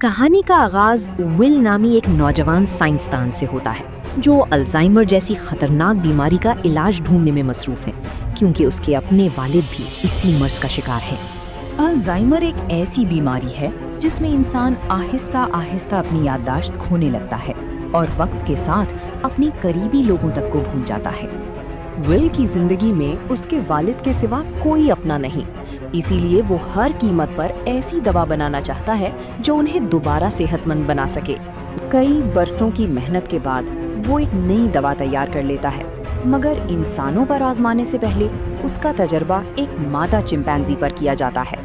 कहानी का आगाज विल नामी एक नौजवान साइंसदान से होता है जो अल्जाइमर जैसी खतरनाक बीमारी का इलाज ढूंढने में मसरूफ है, क्योंकि उसके अपने वालिद भी इसी मर्ज का शिकार हैं। अल्जाइमर एक ऐसी बीमारी है जिसमें इंसान आहिस्ता आहिस्ता अपनी याददाश्त खोने लगता है और वक्त के साथ अपने करीबी लोगों तक को भूल जाता है। विल की जिंदगी में उसके वालिद के सिवा कोई अपना नहीं, इसीलिए वो हर कीमत पर ऐसी दवा बनाना चाहता है जो उन्हें दोबारा सेहतमंद बना सके। कई बरसों की मेहनत के बाद वो एक नई दवा तैयार कर लेता है, मगर इंसानों पर आजमाने से पहले उसका तजर्बा एक मादा चिंपैंजी पर किया जाता है।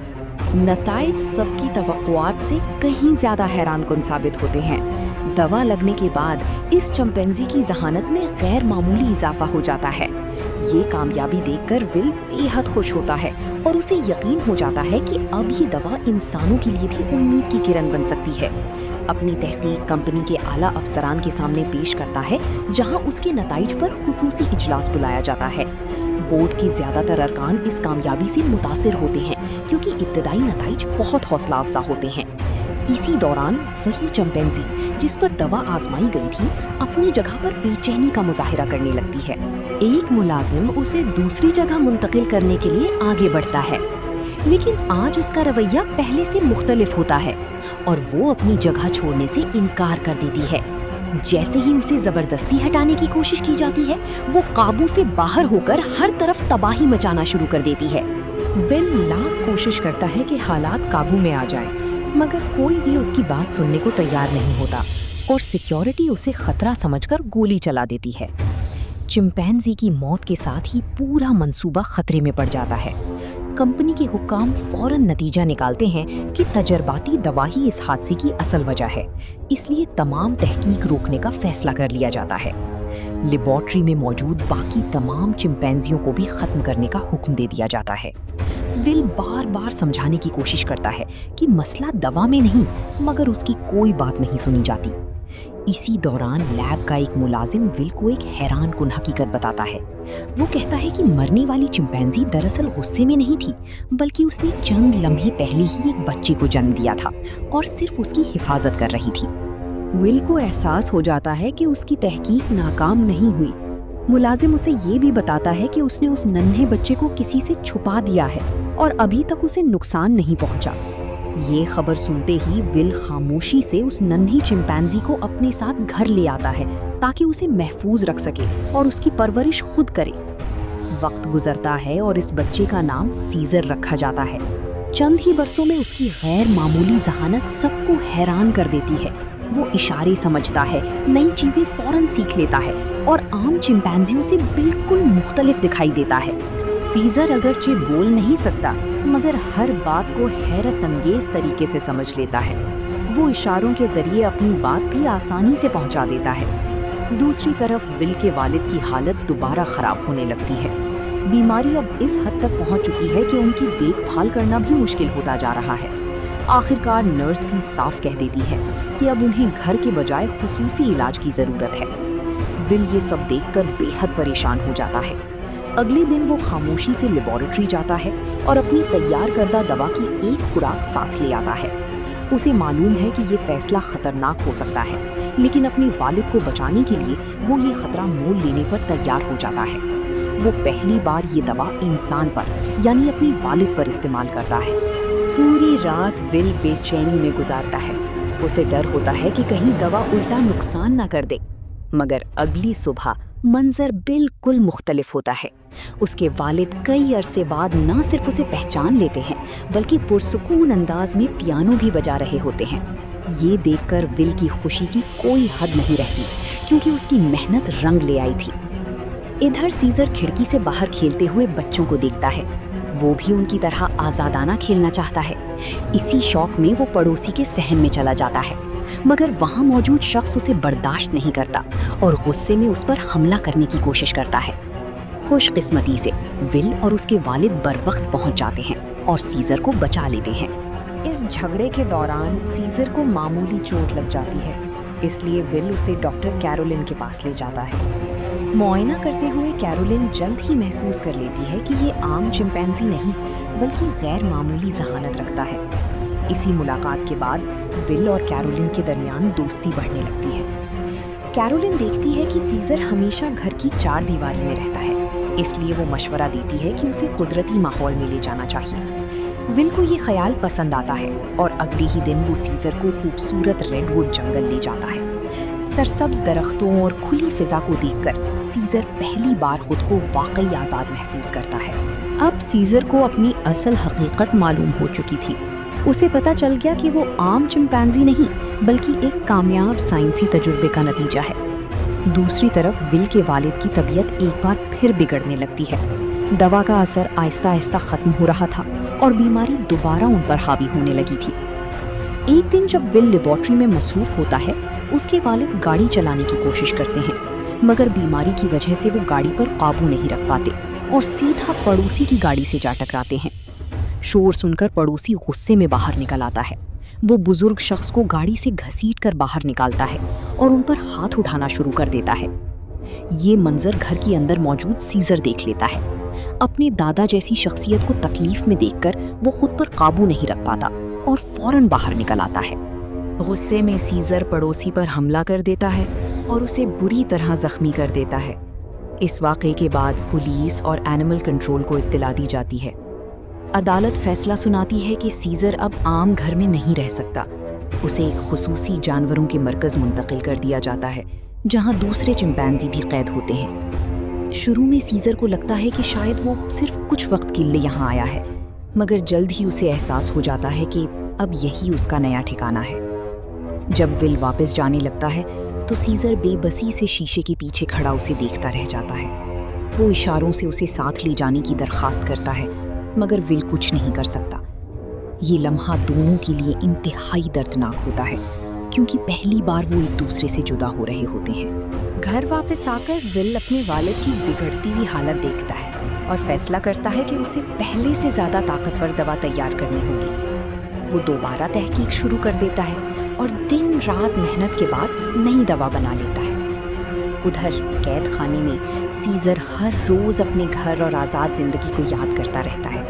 नताइज सबकी तवक्कुआत से कहीं ज्यादा हैरानकुन साबित होते हैं। दवा लगने के बाद इस चिंपैंजी की जहानत में गैर मामूली इजाफा हो जाता है। ये कामयाबी देखकर विल बेहद खुश होता है और उसे यकीन हो जाता है कि अब ये दवा इंसानों के लिए भी उम्मीद की किरण बन सकती है। अपनी तहकीक कंपनी के आला अफसरान के सामने पेश करता है, जहां उसके नताइज पर खुसूसी इजलास बुलाया जाता है। बोर्ड के ज्यादातर अरकान इस कामयाबी से मुतासिर होते हैं, क्योंकि इब्तदाई नताइज बहुत हौसला अफजा होते हैं। इसी दौरान वही चिंपैंजी जिस पर दवा आजमाई गई थी, अपनी जगह पर बेचैनी का मुजाहिरा करने लगती है। एक मुलाजिम उसे दूसरी जगह मुंतकिल करने के लिए आगे बढ़ता है, लेकिन आज उसका रवैया पहले से मुख्तलिफ होता है और वो अपनी जगह छोड़ने से इनकार कर देती है। जैसे ही उसे जबरदस्ती हटाने की कोशिश की जाती है, वो काबू से बाहर होकर हर तरफ तबाही मचाना शुरू कर देती है। विल लाख कोशिश करता है कि हालात काबू में आ जाएं, मगर कोई भी उसकी बात सुनने को तैयार नहीं होता और सिक्योरिटी उसे खतरा समझकर गोली चला देती है। चिंपैंजी की मौत के साथ ही पूरा मंसूबा खतरे में पड़ जाता है। कंपनी के हुक्काम फौरन नतीजा निकालते हैं कि तजर्बाती दवा ही इस हादसे की असल वजह है, इसलिए तमाम तहकीक रोकने का फैसला कर लिया जाता है। लेबॉर्ट्री में मौजूद बाकी तमाम चिंपैंजियों को भी खत्म करने का हुक्म दे दिया जाता है। विल बार बार समझाने की कोशिश करता है कि मसला दवा में नहीं, मगर उसकी कोई बात नहीं सुनी जाती। इसी दौरान लैब का एक मुलाजिम विल को एक हैरानकुन हकीकत बताता है। वो कहता है कि मरने वाली चिंपैंजी दरअसल गुस्से में नहीं थी, बल्कि उसने चंद लम्हे पहले ही एक बच्चे को जन्म दिया था और सिर्फ उसकी हिफाजत कर रही थी। विल को एहसास हो जाता है कि उसकी तहकीक नाकाम नहीं हुई। मुलाजिम उसे ये भी बताता है कि उसने उस नन्हे बच्चे को किसी से छुपा दिया है और अभी तक उसे नुकसान नहीं पहुंचा। ये खबर सुनते ही विल खामोशी से उस नन्ही चिंपैंजी को अपने साथ घर ले आता है ताकि उसे महफूज रख सके और उसकी परवरिश खुद करे। वक्त गुजरता है और इस बच्चे का नाम सीजर रखा जाता है। चंद ही बरसों में उसकी गैर मामूली जहानत सबको हैरान कर देती है। वो इशारे समझता है, नई चीजें फौरन सीख लेता है और आम चिंपैंजियों से बिल्कुल मुख्तलिफ दिखाई देता है। सीजर अगरचे बोल नहीं सकता, मगर हर बात को हैरत अंगेज तरीके से समझ लेता है। वो इशारों के जरिए अपनी बात भी आसानी से पहुंचा देता है। दूसरी तरफ विल के वालिद की हालत दोबारा खराब होने लगती है। बीमारी अब इस हद तक पहुंच चुकी है कि उनकी देखभाल करना भी मुश्किल होता जा रहा है। आखिरकार नर्स भी साफ कह देती है कि अब उन्हें घर के बजाय खुसूसी इलाज की जरूरत है। विल ये सब देखकर बेहद परेशान हो जाता है। अगले दिन वो खामोशी से लेबोरेटरी जाता है और अपनी तैयार करदा दवा की एक खुराक साथ ले आता है। उसे मालूम है कि ये फैसला खतरनाक हो सकता है, लेकिन अपने वालिद को बचाने के लिए वो ये खतरा मोल लेने पर तैयार हो जाता है। वो पहली बार ये दवा इंसान पर, यानी अपने वालिद पर इस्तेमाल करता है। पूरी रात विल बेचैनी में गुजारता है। उसे डर होता है कि कहीं दवा उल्टा नुकसान ना कर दे। मगर अगली सुबह मंजर बिल्कुल मुख्तलिफ होता है। उसके वालिद कई अरसे बाद ना सिर्फ उसे पहचान लेते हैं, बल्कि पुरसुकून अंदाज में पियानो भी बजा रहे होते हैं। ये देखकर विल की खुशी की कोई हद नहीं रहती, क्योंकि उसकी मेहनत रंग ले आई थी। इधर सीजर खिड़की से बाहर खेलते हुए बच्चों को देखता है। वो भी उनकी तरह आजादाना खेलना चाहता है। इसी शौक में वो पड़ोसी के सहन में चला जाता है, मगर वहाँ मौजूद शख्स उसे बर्दाश्त नहीं करता और गुस्से में उस पर हमला करने की कोशिश करता है। खुशकिस्मती से विल और उसके वालिद बरवक्त पहुँच जाते हैं और सीजर को बचा लेते हैं। इस झगड़े के दौरान सीजर को मामूली चोट लग जाती है, इसलिए विल उसे डॉक्टर कैरोलिन के पास ले जाता है। मुआयना करते हुए कैरोलिन जल्द ही महसूस कर लेती है कि ये आम चिंपैंजी नहीं, बल्कि गैर मामूली जहानत रखता है। इसी मुलाकात के बाद विल और कैरोलिन के दरमियान दोस्ती बढ़ने लगती है। कैरोलिन देखती है कि सीजर हमेशा घर की चार दीवारी में रहता है, इसलिए वो मशवरा देती है कि उसे कुदरती माहौल में ले जाना चाहिए। विल को ये ख्याल पसंद आता है और अगले ही दिन वो सीजर को खूबसूरत रेडवुड जंगल ले जाता है। सरसब्ज दरख्तों और खुली फिजा को देखकर सीजर पहली बार खुद को वाकई आज़ाद महसूस करता है। अब सीजर को अपनी असल हकीकत मालूम हो चुकी थी। उसे पता चल गया कि वो आम चिंपैंजी नहीं बल्कि एक कामयाब साइंसी तजुर्बे का नतीजा है। दूसरी तरफ विल के वालिद की तबीयत एक बार फिर बिगड़ने लगती है। दवा का असर आहिस्ता आहिस्ता खत्म हो रहा था और बीमारी दोबारा उन पर हावी होने लगी थी। एक दिन जब विल लेबॉर्ट्री में मसरूफ होता है, उसके वालिद गाड़ी चलाने की कोशिश करते हैं, मगर बीमारी की वजह से वो गाड़ी पर काबू नहीं रख पाते और सीधा पड़ोसी की गाड़ी से जा टकराते हैं। शोर सुनकर पड़ोसी गुस्से में बाहर निकल आता है। वो बुजुर्ग शख्स को गाड़ी से घसीट कर बाहर निकालता है और उन पर हाथ उठाना शुरू कर देता है। ये मंजर घर के अंदर मौजूद सीजर देख लेता है। अपने दादा जैसी शख्सियत को तकलीफ में देखकर वो खुद पर काबू नहीं रख पाता और फौरन बाहर निकल आता है। गुस्से में सीजर पड़ोसी पर हमला कर देता है और उसे बुरी तरह जख्मी कर देता है। इस वाक़े के बाद पुलिस और एनिमल कंट्रोल को इत्तला दी जाती है। अदालत फैसला सुनाती है कि सीजर अब आम घर में नहीं रह सकता। उसे एक खुसूसी जानवरों के मरकज़ मुंतकिल कर दिया जाता है, जहां दूसरे चिंपैंजी भी कैद होते हैं। शुरू में सीजर को लगता है कि शायद वो सिर्फ कुछ वक्त के लिए यहाँ आया है, मगर जल्द ही उसे एहसास हो जाता है कि अब यही उसका नया ठिकाना है। जब विल वापस जाने लगता है तो सीजर बेबसी से शीशे के पीछे खड़ा उसे देखता रह जाता है। वो इशारों से उसे साथ ले जाने की दरख्वास्त करता है, मगर विल कुछ नहीं कर सकता। ये लम्हा दोनों के लिए इंतहाई दर्दनाक होता है, क्योंकि पहली बार वो एक दूसरे से जुदा हो रहे होते हैं। घर वापस आकर विल अपने वालिद की बिगड़ती हुई हालत देखता है और फैसला करता है कि उसे पहले से ज़्यादा ताकतवर दवा तैयार करनी होगी। वो दोबारा तहकीक शुरू कर देता है और दिन रात मेहनत के बाद नई दवा बना लेता है। उधर कैद खाने में सीजर हर रोज़ अपने घर और आज़ाद ज़िंदगी को याद करता रहता है।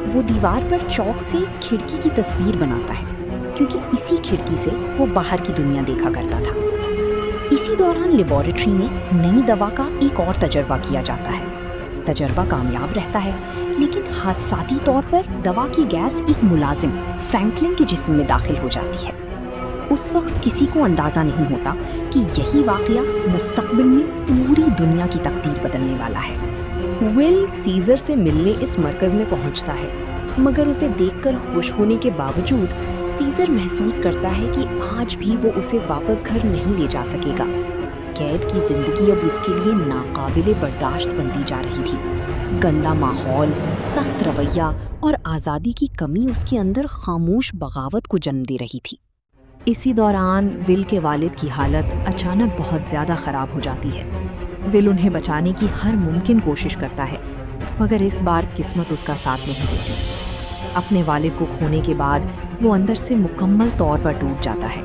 वो दीवार पर चौक से खिड़की की तस्वीर बनाता है, क्योंकि इसी खिड़की से वो बाहर की दुनिया देखा करता था। इसी दौरान लेबॉरेटरी में नई दवा का एक और तजर्बा किया जाता है। तजर्बा कामयाब रहता है, लेकिन हादसाती तौर पर दवा की गैस एक मुलाजिम फ्रैंकलिन के जिस्म में दाखिल हो जाती है। उस वक्त किसी को अंदाज़ा नहीं होता कि यही वाक़या मुस्तक़बिल में पूरी दुनिया की तकदीर बदलने वाला है। विल सीजर से मिलने इस मरकज़ में पहुंचता है, मगर उसे देखकर खुश होने के बावजूद सीजर महसूस करता है कि आज भी वो उसे वापस घर नहीं ले जा सकेगा। कैद की ज़िंदगी अब उसके लिए नाकाबिले बर्दाश्त बनती जा रही थी। गंदा माहौल, सख्त रवैया और आज़ादी की कमी उसके अंदर खामोश बगावत को जन्म दे रही थी। इसी दौरान विल के वालिद की हालत अचानक बहुत ज़्यादा ख़राब हो जाती है। विल उन्हें बचाने की हर मुमकिन कोशिश करता है, मगर इस बार किस्मत उसका साथ नहीं देती। अपने वालिद को खोने के बाद वो अंदर से मुकम्मल तौर पर टूट जाता है।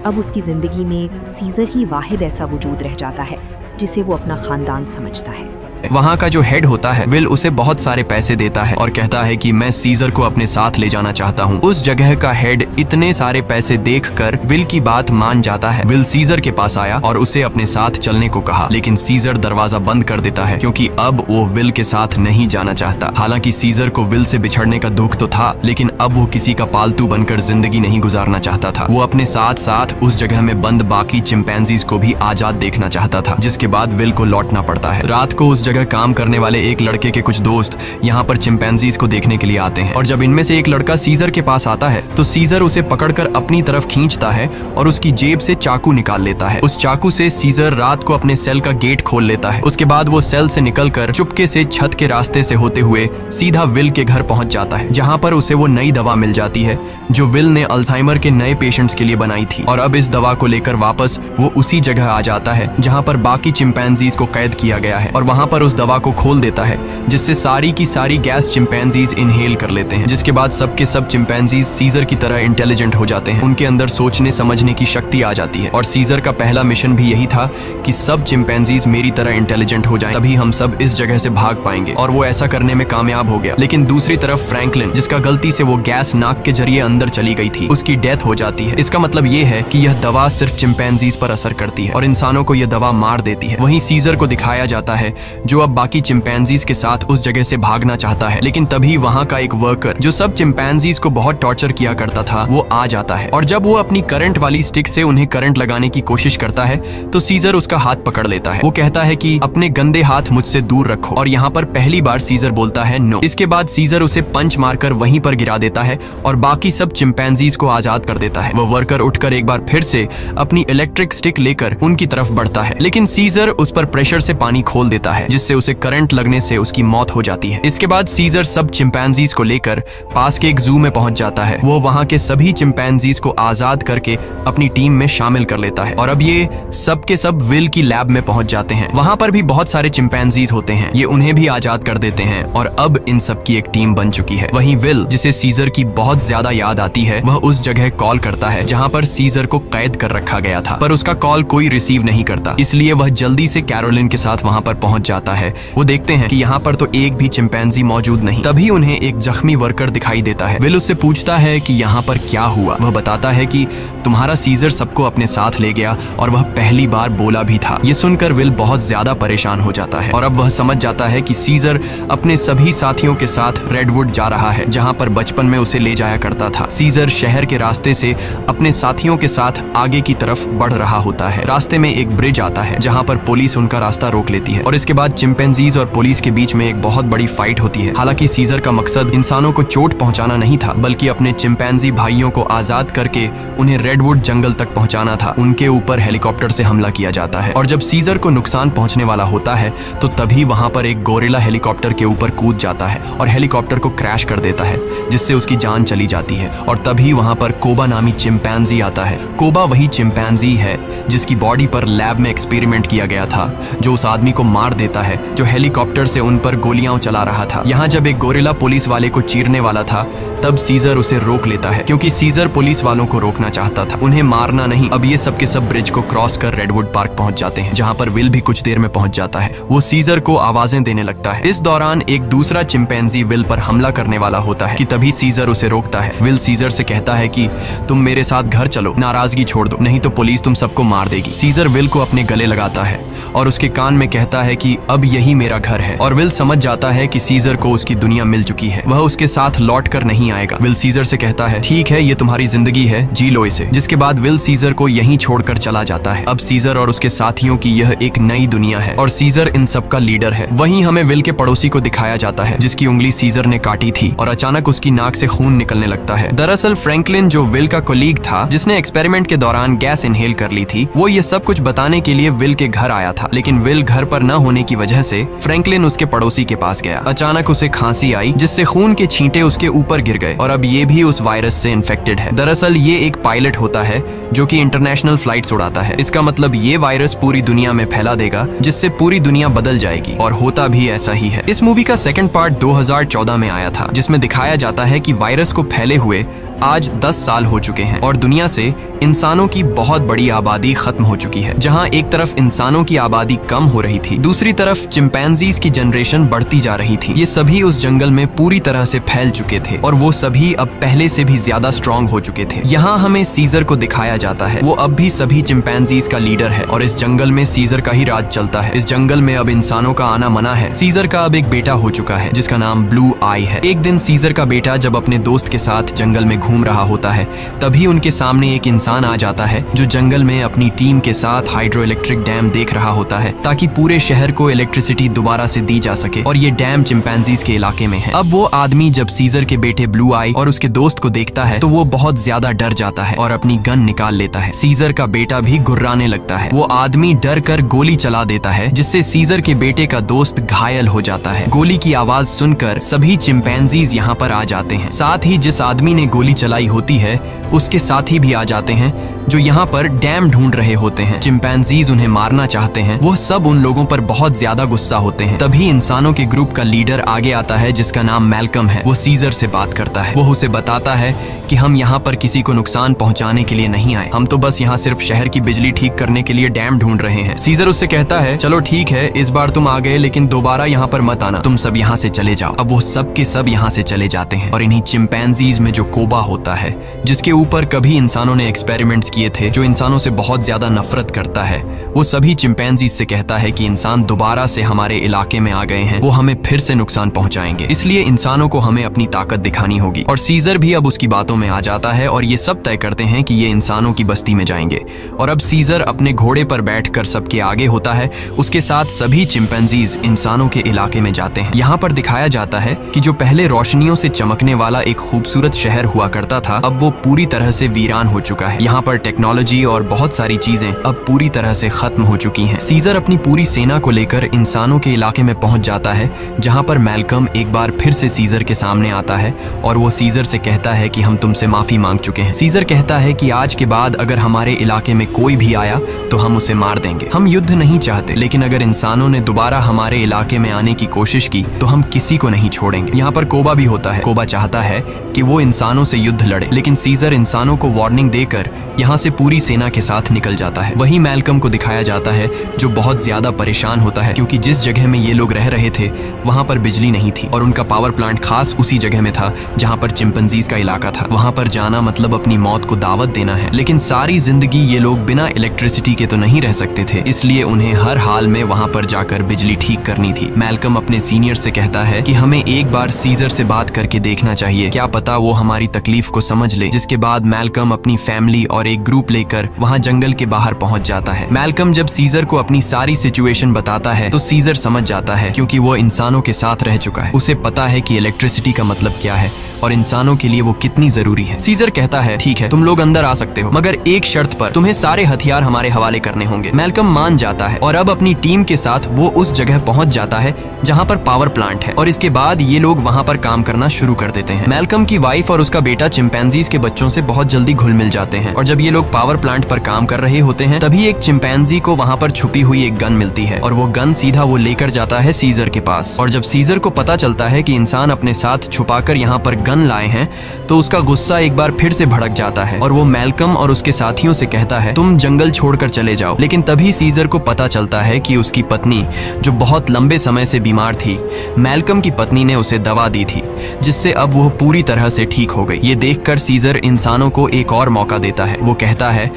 अब उसकी ज़िंदगी में सीजर ही वाहिद ऐसा वजूद रह जाता है जिसे वो अपना ख़ानदान समझता है। वहाँ का जो हेड होता है विल उसे बहुत सारे पैसे देता है और कहता है कि मैं सीजर को अपने साथ ले जाना चाहता हूँ। उस जगह का हेड इतने सारे पैसे देखकर विल की बात मान जाता है। विल सीजर के पास आया और उसे अपने साथ चलने को कहा, लेकिन सीजर दरवाजा बंद कर देता है, क्योंकि अब वो विल के साथ नहीं जाना चाहता। हालांकि सीजर को विल से बिछड़ने का दुख तो था, लेकिन अब वो किसी का पालतू बनकर जिंदगी नहीं गुजारना चाहता था। वो अपने साथ साथ उस जगह में बंद बाकी चिंपैंजीज को भी आजाद देखना चाहता था, जिसके बाद विल को लौटना पड़ता है। रात को उस जगह काम करने वाले एक लड़के के कुछ दोस्त यहाँ पर चिंपैंजीज को देखने के लिए आते हैं, और जब इनमें से एक लड़का सीजर के पास आता है तो सीजर उसे पकड़कर अपनी तरफ खींचता है और उसकी जेब से चाकू निकाल लेता है। उस चाकू से सीजर रात को अपने सेल का गेट खोल लेता है। उसके बाद वो सेल से निकलकर चुपके से छत के रास्ते से होते हुए सीधा विल के घर पहुंच जाता है, जहाँ पर उसे वो नई दवा मिल जाती है जो विल ने अल्जाइमर के नए पेशेंट्स के लिए बनाई थी। और अब इस दवा को लेकर वापस वो उसी जगह आ जाता है जहाँ पर बाकी चिंपैंजीज को कैद किया गया है, और वहाँ पर उस दवा को खोल देता है, जिससे सारी की सारी गैस चिंपैंजीज इनहेल कर लेते हैं, जिसके बाद सबके सब चिंपैंजीज सीजर की तरह इंटेलिजेंट हो जाते हैं। उनके अंदर सोचने समझने की शक्ति आ जाती है और सीजर का पहला मिशन भी यही था कि सब चिंपैंजीज मेरी तरह इंटेलिजेंट हो जाएं, तभी हम सब इस जगह से भाग पाएंगे। और वो ऐसा करने में कामयाब हो गया। लेकिन दूसरी तरफ फ्रैंकलिन, जिसका गलती से वो गैस नाक के जरिए अंदर चली गई थी, उसकी डेथ हो जाती है। इसका मतलब ये है कि यह दवा सिर्फ चिंपैंजीज पर असर करती है और इंसानों को यह दवा मार देती है। वहीं सीजर को दिखाया जाता है जो अब बाकी चिंपैंजीज के साथ उस जगह से भागना चाहता है, लेकिन तभी वहां का एक वर्कर जो सब चिंपैंजीज को बहुत टॉर्चर किया करता था वो आ जाता है। और जब वो अपनी करंट वाली स्टिक से उन्हें करंट लगाने की कोशिश करता है तो सीजर उसका हाथ पकड़ लेता है। वो कहता है कि अपने गंदे हाथ मुझसे दूर रखो, और यहाँ पर पहली बार सीजर बोलता है नो। इसके बाद सीजर उसे पंच मारकर वहीं पर गिरा देता है और बाकी सब चिंपैंजीज को आजाद कर देता है। वो वर्कर उठकर एक बार फिर से अपनी इलेक्ट्रिक स्टिक लेकर उनकी तरफ बढ़ता है, लेकिन सीजर उस पर प्रेशर से पानी खोल देता है, जिससे उसे करंट लगने से उसकी मौत हो जाती है। इसके बाद सीजर सब चिंपैंजीज को लेकर पास के एक जू में पहुंच जाता है। वो वहां के सभी चिंपैंजीज को आजाद करके अपनी टीम में शामिल कर लेता है और अब ये सब के सब विल की लैब में पहुंच जाते हैं। वहां पर भी बहुत सारे चिंपैंजीज होते हैं, ये उन्हें भी आजाद कर देते हैं और अब इन सब की एक टीम बन चुकी है। वहीं विल, जिसे सीजर की बहुत ज्यादा याद आती है, वह उस जगह कॉल करता है जहां पर सीजर को कैद कर रखा गया था, पर उसका कॉल कोई रिसीव नहीं करता। इसलिए वह जल्दी से कैरोलिन के साथ वहां पर पहुंच जाता है। वो देखते हैं कि यहाँ पर तो एक भी चिंपैंजी मौजूद नहीं। तभी उन्हें एक जख्मी वर्कर दिखाई देता है। विल उससे पूछता है कि यहाँ पर क्या हुआ। वह बताता है कि तुम्हारा सीजर सबको अपने साथ ले गया और वह पहली बार बोला भी था। ये सुनकर विल बहुत ज्यादा परेशान हो जाता है और अब वह समझ जाता है कि सीजर अपने सभी साथियों के साथ रेडवुड जा रहा है, जहां पर बचपन में उसे ले जाया करता था। सीजर शहर के रास्ते से अपने साथियों के साथ आगे की तरफ बढ़ रहा होता है। रास्ते में एक ब्रिज आता है जहां पर पुलिस उनका रास्ता रोक लेती है और इसके बाद चिंपैंजीज और पुलिस के बीच में एक बहुत बड़ी फाइट होती है। हालांकि सीजर का मकसद इंसानों को चोट पहुंचाना नहीं था, बल्कि अपने चिंपैंजी भाइयों को आजाद करके उन्हें रेडवुड जंगल तक पहुंचाना था। उनके ऊपर हेलीकॉप्टर से हमला किया जाता है और जब सीजर को नुकसान पहुंचने वाला होता है तो तभी वहां पर एक गोरिल्ला हेलीकॉप्टर के ऊपर कूद जाता है और हेलीकॉप्टर को क्रैश कर देता है, जिससे उसकी जान चली जाती है। और तभी वहां पर कोबा नामी चिंपैंजी आता है। कोबा वही चिंपैंजी है जिसकी बॉडी पर लैब में एक्सपेरिमेंट किया गया था, जो उस आदमी को मार देता है जो हेलीकॉप्टर से उन पर गोलियां चला रहा था। यहाँ जब एक गोरिल्ला पुलिस वाले को चीरने वाला था तब सीजर उसे रोक लेता है, क्योंकि सीजर पुलिस वालों को रोकना चाहता था, उन्हें मारना नहीं। अब ये सब के सब ब्रिज को क्रॉस कर रेडवुड पार्क पहुंच जाते हैं, जहां पर विल भी कुछ देर में पहुंच जाता है। वो सीजर को आवाजें देने लगता है। इस दौरान एक दूसरा चिंपैंजी विल पर हमला करने वाला होता है कि तभी सीजर उसे रोकता है। विल सीजर से कहता है कि तुम मेरे साथ घर चलो, नाराजगी छोड़ दो, नहीं तो पुलिस तुम सबको मार देगी। सीजर विल को अपने गले लगाता है और उसके कान में कहता है कि अब यही मेरा घर है। और विल समझ जाता है कि सीजर को उसकी दुनिया मिल चुकी है, वह उसके साथ लौट कर नहीं आएगा। विल सीजर से कहता है ठीक है, ये तुम्हारी जिंदगी है, जी लो इसे। जिसके बाद विल सीजर को यहीं छोड़कर चला जाता है। अब सीजर और उसके साथियों की यह एक नई दुनिया है और सीजर इन सब का लीडर है। वहीं हमें विल के पड़ोसी को दिखाया जाता है जिसकी उंगली सीजर ने काटी थी और अचानक उसकी नाक से खून निकलने लगता है। दरअसल फ्रैंकलिन, जो विल का कोलीग था जिसने एक्सपेरिमेंट के दौरान गैस इनहेल कर ली थी, वो ये सब कुछ बताने के लिए विल के घर आया था। लेकिन विल घर पर न होने की वजह से फ्रैंकलिन उसके पड़ोसी के पास गया। अचानक उसे खांसी आई जिससे खून के छींटे उसके ऊपर गिर गए और अब ये भी उस वायरस से इन्फेक्टेड है। दरअसल ये एक पायलट होता है जो कि इंटरनेशनल फ्लाइट्स उड़ाता है। इसका मतलब ये वायरस पूरी दुनिया में फैला देगा जिससे पूरी दुनिया बदल जाएगी, और होता भी ऐसा ही है। इस मूवी का सेकंड पार्ट 2014 में आया था, जिसमें दिखाया जाता है कि वायरस को फैले हुए आज 10 साल हो चुके हैं और दुनिया से इंसानों की बहुत बड़ी आबादी खत्म हो चुकी है। जहां एक तरफ इंसानों की आबादी कम हो रही थी, दूसरी तरफ चिंपैंजीज की जनरेशन बढ़ती जा रही थी। ये सभी उस जंगल में पूरी तरह से फैल चुके थे और वो सभी अब पहले से भी ज्यादा स्ट्रांग हो चुके थे। यहाँ हमें सीजर को दिखाया जाता है, वो अब भी सभी चिंपैंजीज का लीडर है और इस जंगल में सीजर का ही राज चलता है। इस जंगल में अब इंसानों का आना मना है। सीजर का अब एक बेटा हो चुका है जिसका नाम ब्लू आई है। एक दिन सीजर का बेटा जब अपने दोस्त के साथ जंगल में घूम रहा होता है, तभी उनके सामने एक इंसान आ जाता है जो जंगल में अपनी टीम के साथ हाइड्रो इलेक्ट्रिक डैम देख रहा होता है ताकि पूरे शहर को इलेक्ट्रिसिटी दोबारा से दी जा सके, और ये डैम चिंपैंजीज के इलाके में है। अब वो आदमी जब सीजर के बेटे ब्लू आई और उसके दोस्त को देखता है तो वो बहुत ज्यादा डर जाता है और अपनी गन निकाल लेता है। सीजर का बेटा भी गुर्राने लगता है। वो आदमी डर कर गोली चला देता है जिससे सीजर के बेटे का दोस्त घायल हो जाता है। गोली की आवाज सुनकर सभी चिंपैंजीज यहाँ पर आ जाते हैं। साथ ही जिस आदमी ने गोली चलाई होती है उसके साथी भी आ जाते हैं जो यहाँ पर डैम ढूंढ रहे होते हैं। चिंपैंजीज उन्हें मारना चाहते हैं। वो सब उन लोगों पर बहुत ज्यादा गुस्सा होते हैं। तभी इंसानों के ग्रुप का लीडर आगे आता है जिसका नाम मैल्कम है। वो सीजर से बात करता है। वो उसे बताता है कि हम यहाँ पर किसी को नुकसान पहुंचाने के लिए नहीं आए, हम तो बस यहाँ सिर्फ शहर की बिजली ठीक करने के लिए डैम ढूंढ रहे हैं। सीजर उससे कहता है चलो ठीक है, इस बार तुम आ गए, लेकिन दोबारा यहाँ पर मत आना, तुम सब यहाँ से चले जाओ। अब वो सब के सब यहाँ से चले जाते हैं और इन्हीं चिंपैंजीज में जो कोबा होता है, जिसके ऊपर कभी इंसानों ने एक्सपेरिमेंट्स किए थे, जो इंसानों से बहुत ज्यादा नफरत करता है, वो सभी चिंपैंजीज से कहता है कि इंसान दोबारा से हमारे इलाके में आ गए हैं, वो हमें फिर से नुकसान पहुंचाएंगे, इसलिए इंसानों को हमें अपनी ताकत दिखानी होगी। और सीजर भी अब उसकी बातों में आ जाता है और ये सब तय करते हैं कि ये इंसानों की बस्ती में जाएंगे। और अब सीजर अपने घोड़े पर बैठकर सबके आगे होता है, उसके साथ सभी चिंपैंजीज इंसानों के इलाके में जाते हैं। यहाँ पर दिखाया जाता है कि जो पहले रोशनियों से चमकने वाला एक खूबसूरत शहर हुआ करता था, अब वो पूरी तरह से वीरान हो चुका है। यहाँ पर टेक्नोलॉजी और बहुत सारी चीजें अब पूरी तरह से खत्म हो चुकी हैं। सीजर अपनी पूरी सेना को लेकर इंसानों के इलाके में पहुंच जाता है, जहाँ पर मैल्कम एक बार फिर से सीजर के सामने आता है और वो सीजर से कहता है कि हम तुमसे माफी मांग चुके हैं। सीजर कहता है कि आज के बाद अगर हमारे इलाके में कोई भी आया तो हम उसे मार देंगे। हम युद्ध नहीं चाहते, लेकिन अगर इंसानों ने दोबारा हमारे इलाके में आने की कोशिश की तो हम किसी को नहीं छोड़ेंगे। यहाँ पर कोबा भी होता है। कोबा चाहता है कि वो इंसानों से युद्ध लड़े, लेकिन सीजर इंसानों को वार्निंग देकर यहाँ से पूरी सेना के साथ निकल जाता है। वही मैल्कम को दिखाया जाता है जो बहुत ज्यादा परेशान होता है, क्योंकि जिस जगह में ये लोग रह रहे थे वहाँ पर बिजली नहीं थी और उनका पावर प्लांट खास उसी जगह में था जहाँ पर चिंपैंजीज का इलाका था। वहाँ पर जाना मतलब अपनी मौत को दावत देना है। लेकिन सारी जिंदगी ये लोग बिना इलेक्ट्रिसिटी के तो नहीं रह सकते थे, इसलिए उन्हें हर हाल में वहाँ पर जाकर बिजली ठीक करनी थी। मैल्कम अपने सीनियर से कहता है कि हमें एक बार सीजर से बात करके देखना चाहिए, क्या पता वो हमारी तकलीफ को समझ ले। जिसके बाद मैल्कम अपनी फैमिली और एक ग्रुप लेकर वहाँ जंगल के बाहर पहुंच जाता है। मैल्कम जब सीजर को अपनी सारी सिचुएशन बताता है तो सीजर समझ जाता है, क्योंकि वो इंसानों के साथ रह चुका है। उसे पता है कि इलेक्ट्रिसिटी का मतलब क्या है और इंसानों के लिए वो कितनी जरूरी है। सीजर कहता है ठीक है, तुम लोग अंदर आ सकते हो, मगर एक शर्त पर, तुम्हें सारे हथियार हमारे हवाले करने होंगे। मैल्कम मान जाता है और अब अपनी टीम के साथ वो उस जगह पहुंच जाता है जहां पर पावर प्लांट है और इसके बाद ये लोग वहां पर काम करना शुरू कर देते हैं। मैल्कम की वाइफ और उसका बेटा चिंपैंजीज के बच्चों से बहुत जल्दी घुल मिल जाते हैं और जब ये लोग पावर प्लांट पर काम कर रहे होते हैं तभी एक चिंपैंजी को वहां पर छुपी हुई एक गन मिलती है और वो गन सीधा वो लेकर जाता है सीजर के पास। और जब सीजर को पता चलता है कि इंसान अपने साथ छुपाकर यहाँ पर गन लाए हैं तो उसका गुस्सा एक बार फिर से भड़क जाता है और वो मैल्कम और उसके साथियों से कहता है तुम जंगल छोड़कर चले जाओ। लेकिन तभी सीजर को पता चलता है कि उसकी पत्नी, जो बहुत लंबे समय से बीमार थी, मैल्कम की पत्नी ने उसे दवा दी थी जिससे अब वो पूरी तरह से ठीक हो गई। ये देखकर सीजर इंसानों को एक और मौका देता है। वो कहता है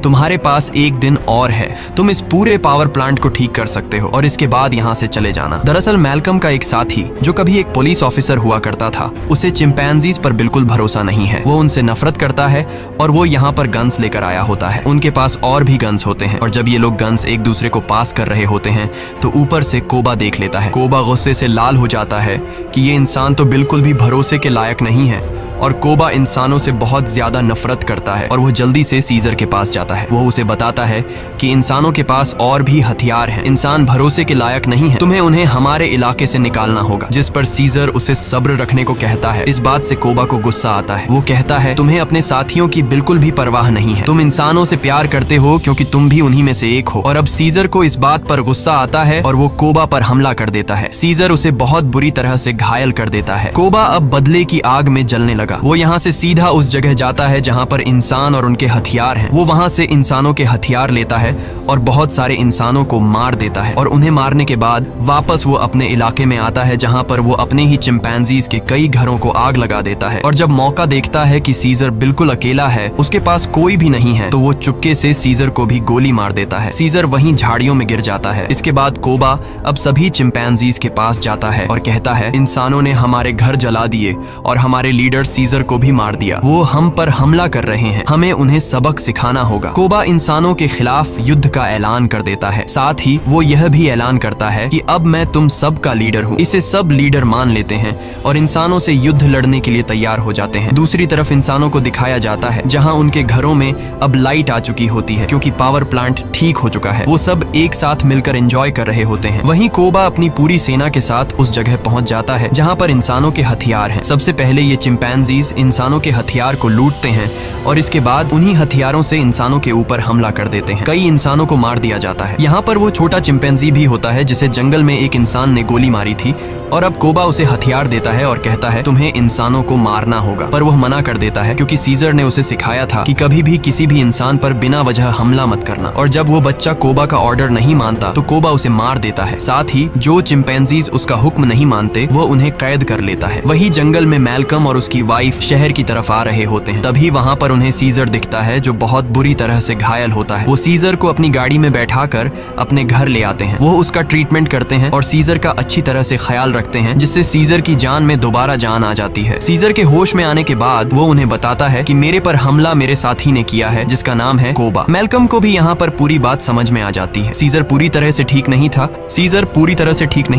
तुम्हारे पास एक दिन और है, तुम इस पूरे पावर प्लांट को ठीक कर सकते हो और इसके बाद यहाँ से चले जाना। दरअसल मैल्कम का एक साथी जो कभी एक पुलिस ऑफिसर हुआ करता था, उसे चिंपैंजीज पर बिल्कुल भरोसा नहीं है। वो उनसे नफरत करता है और वो यहाँ पर गन्स लेकर आया होता है। उनके पास और भी गन्स होते हैं और जब ये लोग गन्स एक दूसरे को पास कर रहे होते हैं तो ऊपर से कोबा देख लेता है। कोबा गुस्से से लाल हो जाता है कि ये इंसान तो बिल्कुल भी भरोसे के लायक नहीं है और कोबा इंसानों से बहुत ज्यादा नफरत करता है और वो जल्दी से सीजर के पास जाता है। वो उसे बताता है कि इंसानों के पास और भी हथियार हैं, इंसान भरोसे के लायक नहीं है, तुम्हें उन्हें हमारे इलाके से निकालना होगा। जिस पर सीजर उसे सब्र रखने को कहता है। इस बात से कोबा को गुस्सा आता है। वो कहता है तुम्हें अपने साथियों की बिल्कुल भी परवाह नहीं है, तुम इंसानों से प्यार करते हो क्योंकि तुम भी उन्हीं में से एक हो। और अब सीजर को इस बात पर गुस्सा आता है और वो कोबा पर हमला कर देता है। सीजर उसे बहुत बुरी तरह से घायल कर देता है। कोबा अब बदले की आग में जलने लगा। वो यहाँ से सीधा उस जगह जाता है जहाँ पर इंसान और उनके हथियार हैं। वो वहाँ से इंसानों के हथियार लेता है और बहुत सारे इंसानों को मार देता है और उन्हें मारने के बाद वापस वो अपने इलाके में आता है जहाँ पर वो अपने ही चिंपैंजीज के कई घरों को आग लगा देता है। और जब मौका देखता है कि सीजर बिल्कुल अकेला है, उसके पास कोई भी नहीं है, तो वो चुपके से सीजर को भी गोली मार देता है। सीजर वहीं झाड़ियों में गिर जाता है। इसके बाद कोबा अब सभी चिंपैंजीज के पास जाता है और कहता है इंसानों ने हमारे घर जला दिए और हमारे लीडर सीजर को भी मार दिया, वो हम पर हमला कर रहे हैं, हमें उन्हें सबक सिखाना होगा। कोबा इंसानों के खिलाफ युद्ध का ऐलान कर देता है। साथ ही वो यह भी ऐलान करता है कि अब मैं तुम सब का लीडर हूँ। इसे सब लीडर मान लेते हैं और इंसानों से युद्ध लड़ने के लिए तैयार हो जाते हैं। दूसरी तरफ इंसानों को दिखाया जाता है जहाँ उनके घरों में अब लाइट आ चुकी होती है क्योंकि पावर प्लांट ठीक हो चुका है। वो सब एक साथ मिलकर एंजॉय कर रहे होते हैं। वहीं कोबा अपनी पूरी सेना के साथ उस जगह पहुंच जाता है जहाँ पर इंसानों के हथियार हैं। सबसे पहले ये चिंपैंजी चिंपैंजीज इंसानों के हथियार को लूटते हैं और इसके बाद उन्हीं हथियारों से इंसानों के ऊपर हमला कर देते हैं। कई इंसानों को मार दिया जाता है। यहाँ पर वो छोटा चिंपैंजी भी होता है जिसे जंगल में एक इंसान ने गोली मारी थी और अब कोबा उसे हथियार देता है और कहता है तुम्हें इंसानों को मारना होगा, पर वह मना कर देता है क्योंकि सीजर ने उसे सिखाया था कि कभी भी किसी भी इंसान पर बिना वजह हमला मत करना। और जब वो बच्चा कोबा का ऑर्डर नहीं मानता तो कोबा उसे मार देता है। साथ ही जो चिंपैंजीज उसका हुक्म नहीं मानते वो उन्हें कैद कर लेता है। वही जंगल में मैल्कम और उसकी वाइफ शहर की तरफ आ रहे होते हैं। तभी वहाँ पर उन्हें सीजर दिखता है जो बहुत बुरी तरह से घायल होता है। वो सीजर को अपनी गाड़ी में बैठाकर अपने घर ले आते हैं। वो उसका ट्रीटमेंट करते हैं और सीजर का अच्छी तरह से ख्याल रखते हैं जिससे सीजर की जान में दोबारा जान आ जाती है। सीजर के होश में आने के बाद वो उन्हें बताता है कि मेरे पर हमला मेरे साथी ने किया है जिसका नाम है कोबा। मैल्कम को भी यहाँ पर पूरी बात समझ में आ जाती है। सीजर पूरी तरह से ठीक नहीं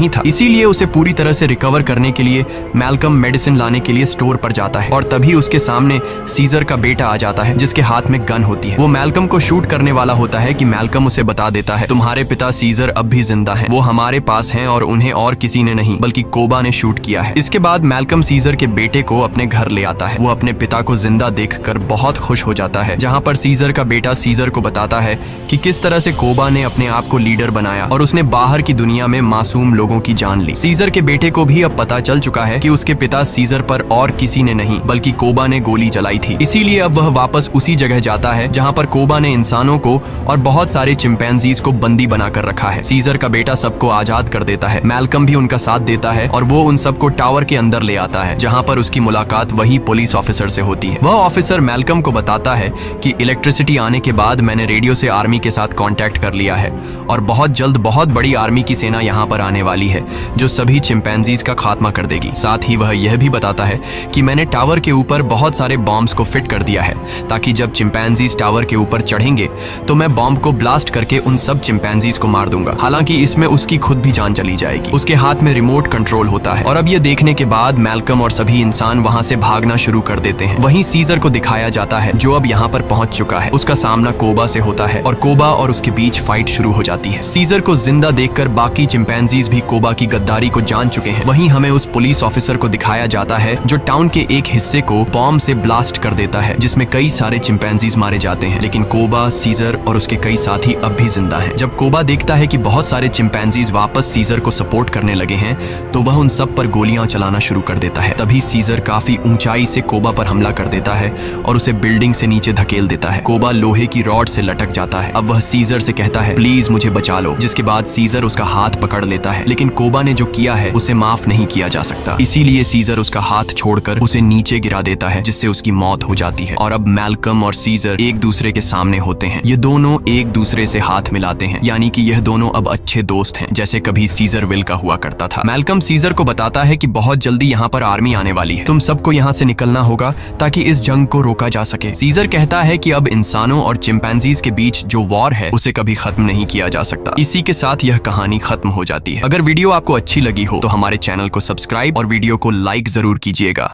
था, इसीलिए उसे पूरी तरह से रिकवर करने के लिए मैल्कम मेडिसिन लाने के लिए स्टोर पर जाता है और तभी उसके सामने सीजर का बेटा आ जाता है जिसके हाथ में गन होती है। वो मैल्कम को शूट करने वाला होता है कि मैल्कम उसे बता देता है तुम्हारे पिता सीजर अब भी जिंदा हैं। वो हमारे पास हैं और उन्हें और किसी ने नहीं बल्कि कोबा ने शूट किया है। इसके बाद मैल्कम सीजर के बेटे को अपने घर ले आता है। वो अपने पिता को जिंदा देखकर बहुत खुश हो जाता है, जहाँ पर सीजर का बेटा सीजर को बताता है कि किस तरह से कोबा ने अपने आप को लीडर बनाया और उसने बाहर की दुनिया में मासूम लोगों की जान ली। सीजर के बेटे को भी अब पता चल चुका है कि उसके पिता सीजर पर और किसी ने नहीं बल्कि कोबा ने गोली चलाई थी। इसीलिए अब वह वापस उसी जगह जाता है जहाँ पर कोबा ने इंसानों को और बहुत सारे चिंपैंजीज को बंदी बनाकर रखा है। सीजर का बेटा सबको आजाद कर देता है। मैल्कम भी उनका साथ देता है और वो उन सबको टावर के अंदर ले आता है जहाँ पर उसकी मुलाकात वही पुलिस ऑफिसर से होती है। वह ऑफिसर मैल्कम को बताता है कि इलेक्ट्रिसिटी आने के बाद मैंने रेडियो से आर्मी के साथ कांटेक्ट कर लिया है और बहुत जल्द बहुत बड़ी आर्मी की सेना यहाँ पर आने वाली है जो सभी चिंपैंजीज का खात्मा कर देगी। साथ ही वह यह भी बताता है कि मैंने टावर के ऊपर बहुत सारे बॉम्ब्स को फिट कर दिया है ताकि जब चिंपैंजीज टावर के ऊपर चढ़ेंगे तो मैं बॉम्ब को ब्लास्ट करके उन सब चिंपैंजीज को मार दूंगा। हालांकि इसमें उसकी खुद भी जान चली जाएगी। उसके हाथ में रिमोट कंट्रोल होता है और अब ये देखने के बाद मैल्कम और सभी इंसान वहां से भागना शुरू कर देते हैं। वहीं सीजर को दिखाया जाता है जो अब यहाँ पर पहुंच चुका है। उसका सामना कोबा से होता है और कोबा और उसके बीच फाइट शुरू हो जाती है। सीजर को जिंदा देखकर बाकी चिंपैंजीज भी कोबा की गद्दारी को जान चुके हैं। वहीं हमें उस पुलिस ऑफिसर को दिखाया जाता है जो टाउन के एक हिस्से को बॉम्ब से ब्लास्ट कर देता है जिसमें कई सारे चिंपैंजीज मारे जाते हैं, लेकिन कोबा, सीजर और उसके कई साथी अब भी जिंदा हैं। जब कोबा देखता है कि बहुत सारे चिंपैंजीज वापस सीजर को सपोर्ट करने लगे हैं तो वह उन सब पर गोलियां चलाना शुरू कर देता है। तभी सीजर काफी ऊंचाई से कोबा पर हमला कर देता है और उसे बिल्डिंग से नीचे धकेल देता है। कोबा लोहे की रॉड से लटक जाता है। अब वह सीजर से कहता है प्लीज मुझे बचा लो, जिसके बाद सीजर उसका हाथ पकड़ लेता है, लेकिन कोबा ने जो किया है उसे माफ नहीं किया जा सकता। इसीलिए सीजर उसका हाथ छोड़कर उसे नीचे गिरा देता है जिससे उसकी मौत हो जाती है। और अब मैल्कम और सीजर एक दूसरे के सामने होते हैं। ये दोनों एक दूसरे से हाथ मिलाते हैं, यानी कि यह दोनों अब अच्छे दोस्त हैं जैसे कभी सीजर विल का हुआ करता था। मैल्कम सीजर को बताता है कि बहुत जल्दी यहाँ पर आर्मी आने वाली है, तुम सबको यहाँ से निकलना होगा ताकि इस जंग को रोका जा सके। सीजर कहता है कि अब इंसानों और चिंपैंजीज के बीच जो वॉर है उसे कभी खत्म नहीं किया जा सकता। इसी के साथ यह कहानी खत्म हो जाती है। अगर वीडियो आपको अच्छी लगी हो तो हमारे चैनल को सब्सक्राइब और वीडियो को लाइक जरूर कीजिएगा।